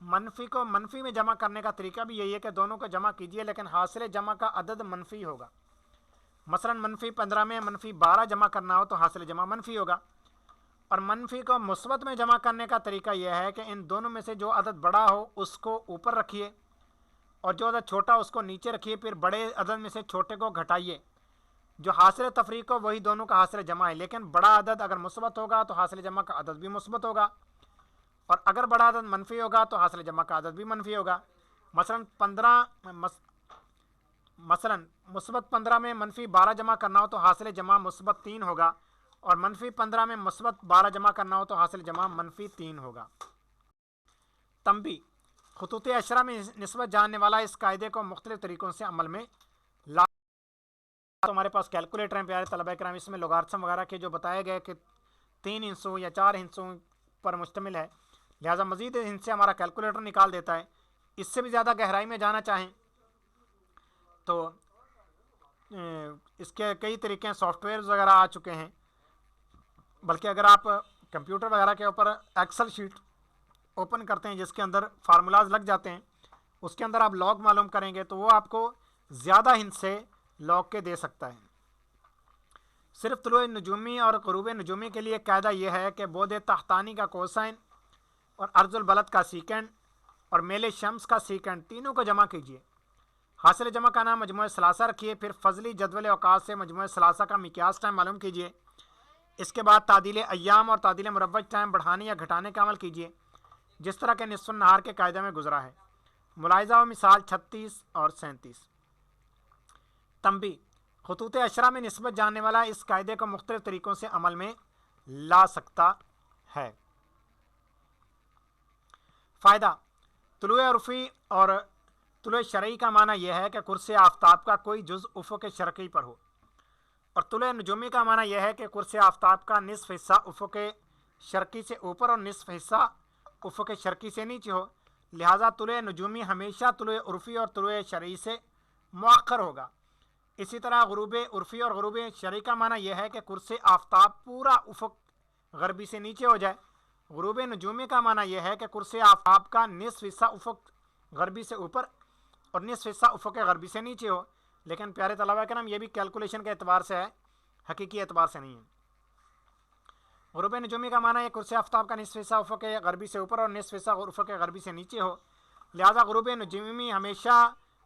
منفی کو منفی میں جمع کرنے کا طریقہ بھی یہی ہے کہ دونوں کو جمع کیجئے لیکن حاصل جمع کا عدد منفی ہوگا۔ مثلا منفی 15 میں منفی 12 جمع کرنا ہو تو حاصل جمع منفی ہوگا۔ اور منفی کو مثبت میں جمع کرنے کا طریقہ یہ ہے کہ ان دونوں میں سے جو عدد بڑا ہو اس کو اوپر رکھیے اور جو عدد چھوٹا اس کو نیچے رکھیے، پھر بڑے عدد میں سے چھوٹے کو گھٹائیے، جو حاصل تفریق ہو وہی دونوں کا حاصل جمع ہے، لیکن بڑا عدد اگر مثبت ہوگا تو حاصل جمع کا عدد بھی مثبت ہوگا اور اگر بڑا عدد منفی ہوگا تو حاصل جمع کا عدد بھی منفی ہوگا۔ مثلا مثبت 15 میں منفی 12 جمع کرنا ہو تو حاصل جمع مثبت 3 ہوگا اور منفی 15 میں مثبت 12 جمع کرنا ہو تو حاصل جمع منفی 3 ہوگا۔ تنبیہ: خطوط اشرہ میں نسبت جاننے والا اس قاعدے کو مختلف طریقوں سے عمل میں لا۔ تو ہمارے پاس کیلکولیٹر ہیں پیارے طلبہ کرام، اس میں لوگارتھم وغیرہ کے جو بتائے گئے کہ 3 ہندسوں یا 4 ہندسوں پر مشتمل ہے، لہٰذا مزید ہندسے ہمارا کیلکولیٹر نکال دیتا ہے۔ اس سے بھی زیادہ گہرائی میں جانا چاہیں تو اس کے کئی طریقے سافٹ ویئرز وغیرہ آ چکے ہیں، بلکہ اگر آپ کمپیوٹر وغیرہ کے اوپر ایکسل شیٹ اوپن کرتے ہیں جس کے اندر فارمولاز لگ جاتے ہیں، اس کے اندر آپ لاگ معلوم کریں گے تو وہ آپ کو زیادہ ہندسے لاگ کے دے سکتا ہے۔ صرف طلوع نجومی اور غروب نجومی کے لیے قاعدہ یہ ہے کہ بعد تحتانی کا کوسائن اور عرض البلد کا سیکنڈ اور میل شمس کا سیکنڈ تینوں کو جمع کیجیے، حاصل جمع کا نام مجموعہ ثلاثہ رکھیے، پھر فضلی جدول اوقات سے مجموعہ ثلاثہ کا مقیاس ٹائم معلوم کیجیے۔ اس کے بعد تعدیل ایام اور تعدیل مروج ٹائم بڑھانے یا گھٹانے کا عمل کیجیے جس طرح کہ نصف النہار کے قاعدے میں گزرا ہے۔ ملاحظہ و مثال 36 اور 37۔ تنبیہ: خطوط اشرہ میں نسبت جاننے والا اس قاعدے کو مختلف طریقوں سے عمل میں لا سکتا ہے۔ فائدہ: طلوع عرفی اور طلوع شرعی کا معنی یہ ہے کہ قرص آفتاب کا کوئی جز افق شرقی پر ہو، اور طلوع نجومی کا معنی یہ ہے کہ قرص آفتاب کا نصف حصہ افق شرقی سے اوپر اور نصف حصہ افق شرقی سے نیچے ہو، لہٰذا طلوع نجومی ہمیشہ طلوع عرفی اور طلوع شرعی سے مؤخر ہوگا۔ اسی طرح غروب عرفی اور غروب شرعی کا معنی یہ ہے کہ قرص آفتاب پورا افق غربی سے نیچے ہو جائے۔ غروب نجومی کا معنی یہ ہے کہ قرص آفتاب کا نصف حصہ افق غربی سے اوپر اور نصف حصہ افق غربی سے نیچے ہو، لیکن پیارے طلبہ کرام یہ بھی کیلکولیشن کے اعتبار سے ہے، حقیقی اعتبار سے نہیں ہے۔ غروب نجومی کا معنی ہے قرص آفتاب کا نصف حصہ افق غربی سے اوپر اور نصف حصہ افق غربی سے نیچے ہو، لہٰذا غروب نجومی ہمیشہ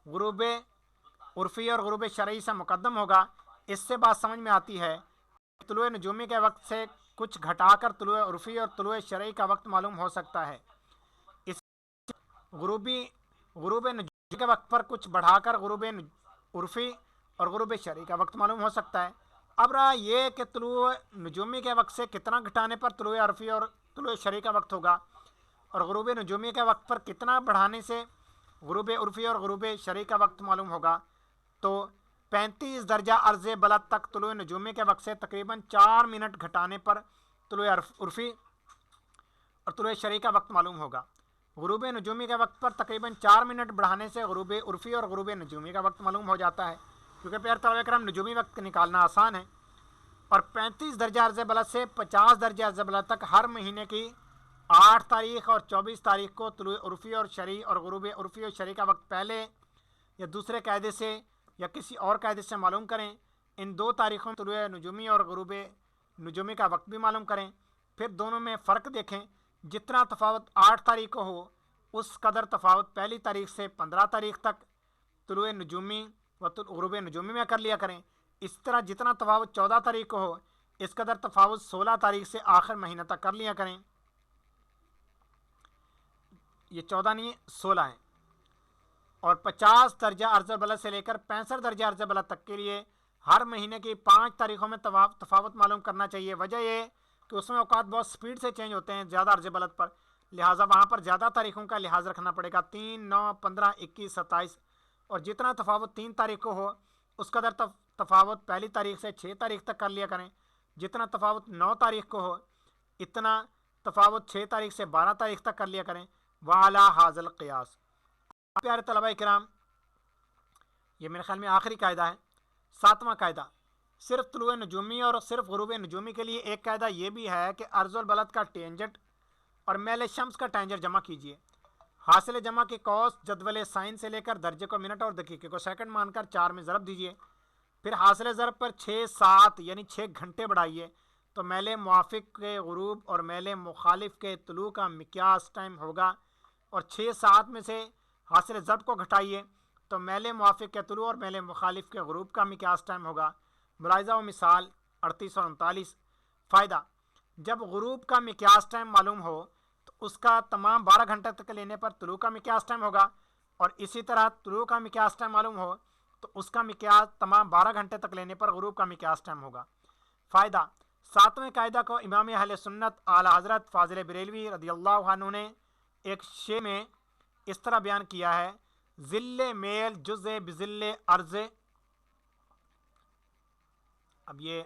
غروب عرفی اور غروب شرعی سے مقدم ہوگا۔ اس سے بات سمجھ میں آتی ہے کہ طلوع نجومی کے وقت سے کچھ گھٹا کر طلوع عرفی اور طلوع شرعی کا وقت معلوم ہو سکتا ہے، اس غروب نجومی کے وقت پر کچھ بڑھا کر غروب عرفی اور غروب شرعی کا وقت معلوم ہو سکتا ہے۔ اب رہا یہ کہ طلوع نجومی کے وقت سے کتنا گھٹانے پر طلوع عرفی اور طلوع شرعی کا وقت ہوگا اور غروب نجومی کے وقت پر کتنا بڑھانے سے غروب عرفی اور غروب شرعی کا وقت معلوم ہوگا، تو 35 درجہ عرض بلد تک طلوع نجومی کے وقت سے تقریباً 4 منٹ گھٹانے پر طلوع عرفی اور طلوع شرعی کا وقت معلوم ہوگا۔ غروب نجومی کے وقت پر تقریباً 4 منٹ بڑھانے سے غروب عرفی اور غروب نجومی کا وقت معلوم ہو جاتا ہے، کیونکہ پیارے طلبہ کرام نجومی وقت نکالنا آسان ہے۔ اور 35 درجہ عرض بلد سے 50 درجہ عرض بلد تک ہر مہینے کی 8 تاریخ اور 24 تاریخ کو طلوع عرفی اور شرعی اور غروب عرفی اور شرعی کا وقت پہلے یا دوسرے قاعدے سے یا کسی اور قاعدے سے معلوم کریں۔ ان 2 تاریخوں میں طلوع نجومی اور غروب نجومی کا وقت بھی معلوم کریں، پھر دونوں میں فرق دیکھیں، جتنا تفاوت 8 تاریخ کو ہو اس قدر تفاوت پہلی تاریخ سے 15 تاریخ تک طلوع نجومی و غروب نجومی میں کر لیا کریں۔ اس طرح جتنا تفاوت 14 تاریخ کو ہو اس قدر تفاوت 16 تاریخ سے آخر مہینہ تک کر لیا کریں۔ یہ 14 نہیں 16 ہے۔ اور 50 درجہ عرض بلد سے لے کر 65 درجہ عرض بلد تک کے لیے ہر مہینے کی 5 تاریخوں میں تفاوت معلوم کرنا چاہیے۔ وجہ یہ کہ اس میں اوقات بہت سپیڈ سے چینج ہوتے ہیں زیادہ عرض بلد پر، لہٰذا وہاں پر زیادہ تاریخوں کا لحاظ رکھنا پڑے گا، 3، 9، 15، 21، 27، اور جتنا تفاوت 3 تاریخ کو ہو اس قدر تفاوت پہلی تاریخ سے 6 تاریخ تک کر لیا کریں، جتنا تفاوت 9 تاریخ کو ہو اتنا تفاوت 6 تاریخ سے 12 تاریخ تک کر لیا کریں۔ وعلی ھذا القیاس۔ پیارے طلبہ کرام، یہ میرے خیال میں آخری قاعدہ ہے، 7واں قاعدہ۔ صرف طلوع نجومی اور صرف غروب نجومی کے لیے ایک قاعدہ یہ بھی ہے کہ ارض البلد کا ٹینجنٹ اور میل شمس کا ٹینجنٹ جمع کیجئے۔ حاصل جمع کے کوس جدول سائن سے لے کر درجے کو منٹ اور دقیقے کو سیکنڈ مان کر 4 میں ضرب دیجئے، پھر حاصل ضرب پر 6، 7 یعنی 6 گھنٹے بڑھائیے تو میل موافق کے غروب اور میل مخالف کے طلوع کا مقیاس ٹائم ہوگا، اور 6، 7 میں سے حاصل ضرب کو گھٹائیے تو میل موافق کے طلوع اور میل مخالف کے غروب کا مقیاس ٹائم ہوگا۔ ملاحظہ و مثال 38 اور 39۔ فائدہ: جب غروب کا مقیاس ٹائم معلوم ہو تو اس کا تمام 12 گھنٹے تک لینے پر طلوع کا مقیاس ٹائم ہوگا، اور اسی طرح طلوع کا مقیاس ٹائم معلوم ہو تو اس کا مقیاس تمام 12 گھنٹے تک لینے پر غروب کا مقیاس ٹائم ہوگا۔ فائدہ: 7ویں قاعدہ کو امام اہل سنت اعلیٰ حضرت فاضل بریلوی رضی اللہ عنہ نے ایک شے میں اس طرح بیان کیا ہے: ذل میل جزء بذل عرض، اب یہ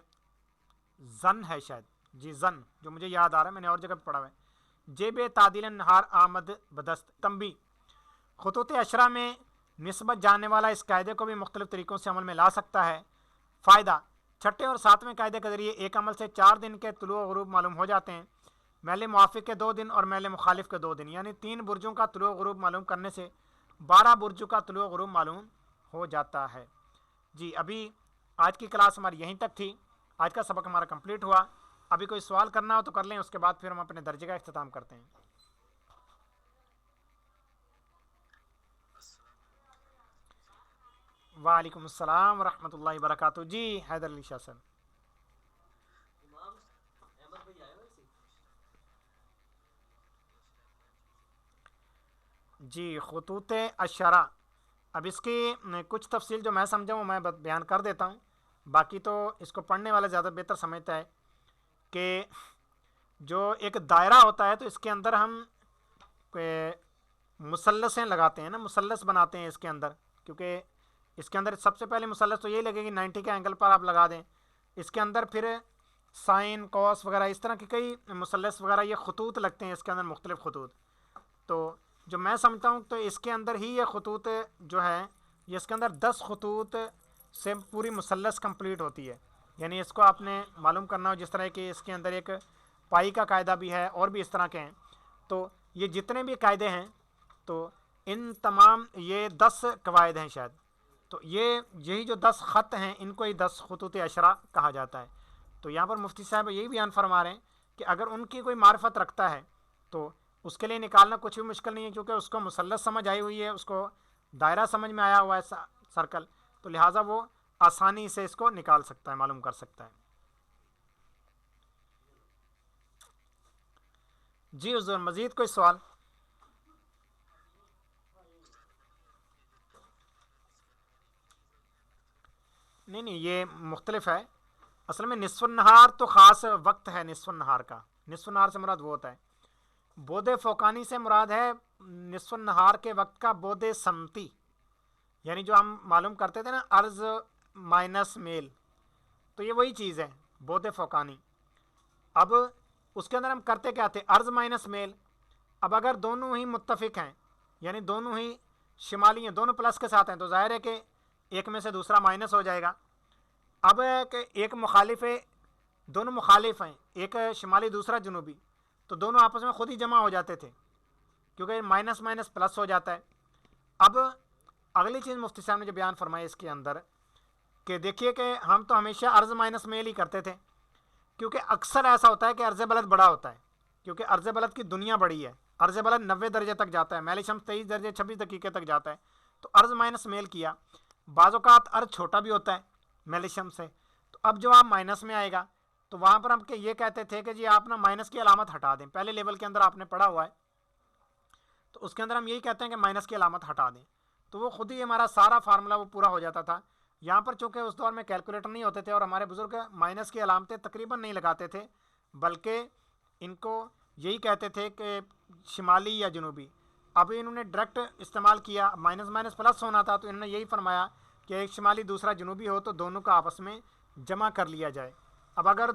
زن ہے شاید، جی زن جو مجھے یاد آ رہا ہے، میں نے اور جگہ پہ پڑھا ہوا ہے۔ جیب تعدیل نہار آمد بدست تنبی۔ خطوط اشرا میں نسبت جاننے والا اس قاعدے کو بھی مختلف طریقوں سے عمل میں لا سکتا ہے۔ فائدہ: 6 اور 7ویں قاعدے کے ذریعے ایک عمل سے 4 دن کے طلوع و غروب معلوم ہو جاتے ہیں، میل موافق کے 2 دن اور میل مخالف کے 2 دن، یعنی 3 برجوں کا طلوع و غروب معلوم کرنے سے 12 برجوں کا طلوع و غروب معلوم ہو جاتا ہے۔ جی ابھی آج کی کلاس ہماری یہیں تک تھی، آج کا سبق ہمارا کمپلیٹ ہوا۔ ابھی کوئی سوال کرنا ہو تو کر لیں، اس کے بعد پھر ہم اپنے درجے کا اختتام کرتے ہیں۔ وعلیکم السلام ورحمۃ اللہ وبرکاتہ۔ جی حیدر علی شاہ صاحب۔ جی خطوط اشرا، اب اس کی کچھ تفصیل جو میں سمجھا ہوں میں بیان کر دیتا ہوں، باقی تو اس کو پڑھنے والا زیادہ بہتر سمجھتا ہے کہ جو ایک دائرہ ہوتا ہے تو اس کے اندر ہم مثلثیں لگاتے ہیں نا، مثلث بناتے ہیں اس کے اندر، کیونکہ اس کے اندر سب سے پہلے مثلث تو یہی لگے گی 90 کے اینگل پر آپ لگا دیں، اس کے اندر پھر سائن کوس وغیرہ اس طرح کے کئی مثلث وغیرہ یہ خطوط لگتے ہیں اس کے اندر، مختلف خطوط۔ تو جو میں سمجھتا ہوں تو اس کے اندر ہی یہ خطوط جو ہے یہ اس کے اندر 10 خطوط سے پوری مثلث کمپلیٹ ہوتی ہے، یعنی اس کو آپ نے معلوم کرنا ہو، جس طرح کہ اس کے اندر ایک پائی کا قاعدہ بھی ہے اور بھی اس طرح کے ہیں، تو یہ جتنے بھی قاعدے ہیں تو ان تمام یہ 10 قواعد ہیں شاید، تو یہی جو 10 خط ہیں ان کو ہی 10 خطوط اشرا کہا جاتا ہے۔ تو یہاں پر مفتی صاحب یہی بیان فرما رہے ہیں کہ اگر ان کی کوئی معرفت رکھتا ہے تو اس کے لیے نکالنا کچھ بھی مشکل نہیں ہے، کیونکہ اس کو مثلث سمجھ آئی ہوئی ہے، اس کو دائرہ سمجھ میں آیا ہوا ہے سرکل، تو لہٰذا وہ آسانی سے اس کو نکال سکتا ہے، معلوم کر سکتا ہے۔ جی حضور مزید کوئی سوال؟ نہیں یہ مختلف ہے، اصل میں نصف النہار تو خاص وقت ہے نصف النہار کا، نصف النہار سے مراد وہ ہوتا ہے، بود فوقانی سے مراد ہے نصف النہار کے وقت کا بود سمتی، یعنی جو ہم معلوم کرتے تھے نا عرض مائنس میل، تو یہ وہی چیز ہے بود فوقانی۔ اب اس کے اندر ہم کرتے کیا تھے، عرض مائنس میل، اب اگر دونوں ہی متفق ہیں یعنی دونوں ہی شمالی ہیں، دونوں پلس کے ساتھ ہیں، تو ظاہر ہے کہ ایک میں سے دوسرا مائنس ہو جائے گا۔ اب کہ ایک مخالف ہے، دونوں مخالف ہیں، ایک شمالی دوسرا جنوبی، تو دونوں آپس میں خود ہی جمع ہو جاتے تھے کیونکہ مائنس مائنس پلس ہو جاتا ہے۔ اب اگلی چیز مفتی صاحب نے جو بیان فرمائی اس کے اندر کہ دیکھیے کہ ہم تو ہمیشہ عرض مائنس میل ہی کرتے تھے، کیونکہ اکثر ایسا ہوتا ہے کہ عرض بلد بڑا ہوتا ہے، کیونکہ عرض بلد کی دنیا بڑی ہے، عرض بلد 90 درجے تک جاتا ہے، میل شمس 23 درجے 26 دقیقے تک جاتا ہے، تو عرض مائنس میل کیا۔ بعض اوقات عرض چھوٹا بھی ہوتا ہے میل شمس سے، تو اب جو آپ مائنس میں آئے گا تو وہاں پر ہم یہ کہتے تھے کہ جی آپ نا مائنس کی علامت ہٹا دیں، پہلے لیول کے اندر آپ نے پڑھا ہوا ہے، تو اس کے اندر ہم یہی کہتے ہیں کہ مائنس کی علامت ہٹا دیں، تو وہ خود ہی ہمارا سارا فارمولہ وہ پورا ہو جاتا تھا، یہاں پر چونکہ اس دور میں کیلکولیٹر نہیں ہوتے تھے اور ہمارے بزرگ مائنس کی علامتیں تقریباً نہیں لگاتے تھے، بلکہ ان کو یہی کہتے تھے کہ شمالی یا جنوبی. اب انہوں نے ڈائریکٹ استعمال کیا، مائنس مائنس پلس ہونا تھا تو انہوں نے یہی فرمایا کہ ایک شمالی دوسرا جنوبی ہو تو دونوں کا آپس میں جمع کر لیا جائے. اب اگر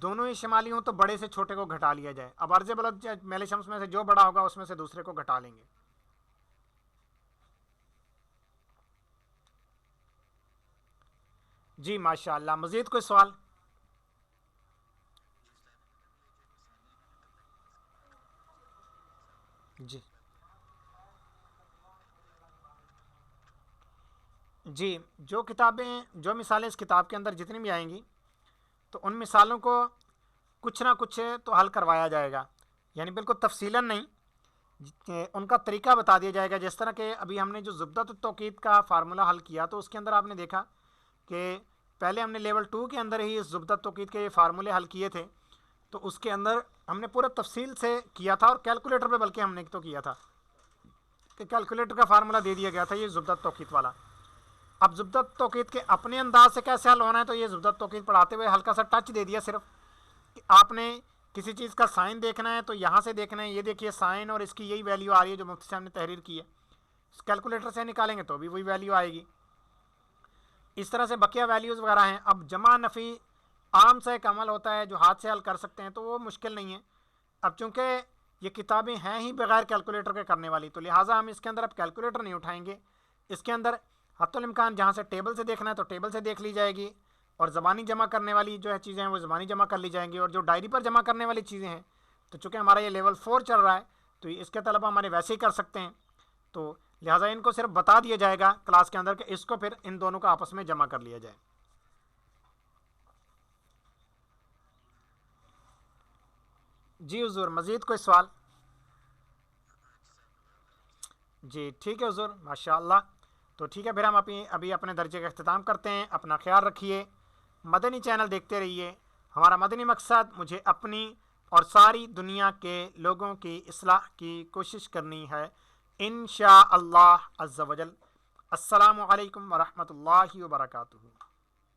دونوں ہی شمالی ہوں تو بڑے سے چھوٹے کو گھٹا لیا جائے. اب عرض بلد میل شمس میں سے جو بڑا ہوگا اس میں سے دوسرے کو گھٹا لیں گے. جی ماشاء اللہ. مزید کوئی سوال؟ جی جی، جو کتابیں جو مثالیں اس کتاب کے اندر جتنی بھی آئیں گی تو ان مثالوں کو کچھ نہ کچھ تو حل کروایا جائے گا، یعنی بالکل تفصیلاً نہیں، ان کا طریقہ بتا دیا جائے گا. جس طرح کہ ابھی ہم نے جو زبدۃ التوقید کا فارمولہ حل کیا تو اس کے اندر آپ نے دیکھا کہ پہلے ہم نے لیول 2 کے اندر ہی اس زبدۃ التوقید کے یہ فارمولے حل کیے تھے، تو اس کے اندر ہم نے پورا تفصیل سے کیا تھا اور کیلکولیٹر پہ بلکہ ہم نے تو کیا تھا کہ کیلکولیٹر کا فارمولہ دے دیا گیا تھا یہ زبدۃ التوقید والا. اب زبدۃ توقید کے اپنے انداز سے کیسے حل ہونا ہے تو یہ زبدۃ توقید پڑھاتے ہوئے ہلکا سا ٹچ دے دیا صرف کہ آپ نے کسی چیز کا سائن دیکھنا ہے تو یہاں سے دیکھنا ہے، یہ دیکھیے سائن اور اس کی یہی ویلیو آ رہی ہے جو مفتی صاحب نے تحریر کی ہے، کیلکولیٹر سے نکالیں گے تو بھی وہی ویلیو آئے گی. اس طرح سے بقیہ ویلیوز وغیرہ ہیں. اب جمع نفی عام سے ایک عمل ہوتا ہے جو ہاتھ سے حل کر سکتے ہیں تو وہ مشکل نہیں ہے. اب چونکہ یہ کتابیں ہیں ہی بغیر کیلکولیٹر کے کرنے والی تو لہٰذا ہم اس کے اندر اب کیلکولیٹر نہیں اٹھائیں گے. اس کے اندر حتی الامکان جہاں سے ٹیبل سے دیکھنا ہے تو ٹیبل سے دیکھ لی جائے گی، اور زبانی جمع کرنے والی جو ہے چیزیں ہیں وہ زبانی جمع کر لی جائیں گی، اور جو ڈائری پر جمع کرنے والی چیزیں ہیں تو چونکہ ہمارا یہ لیول 4 چل رہا ہے تو اس کے طلبہ ہمارے ویسے ہی کر سکتے ہیں، تو لہٰذا ان کو صرف بتا دیا جائے گا کلاس کے اندر کہ اس کو پھر ان دونوں کو آپس میں جمع کر لیا جائے. جی حضور، مزید کوئی سوال؟ جی ٹھیک ہے حضور، ماشاء اللہ. تو ٹھیک ہے، پھر ہم ابھی اپنے درجے کا اختتام کرتے ہیں. اپنا خیال رکھیے، مدنی چینل دیکھتے رہیے. ہمارا مدنی مقصد مجھے اپنی اور ساری دنیا کے لوگوں کی اصلاح کی کوشش کرنی ہے انشاء اللہ عز و جل. السلام علیکم ورحمۃ اللہ وبرکاتہ.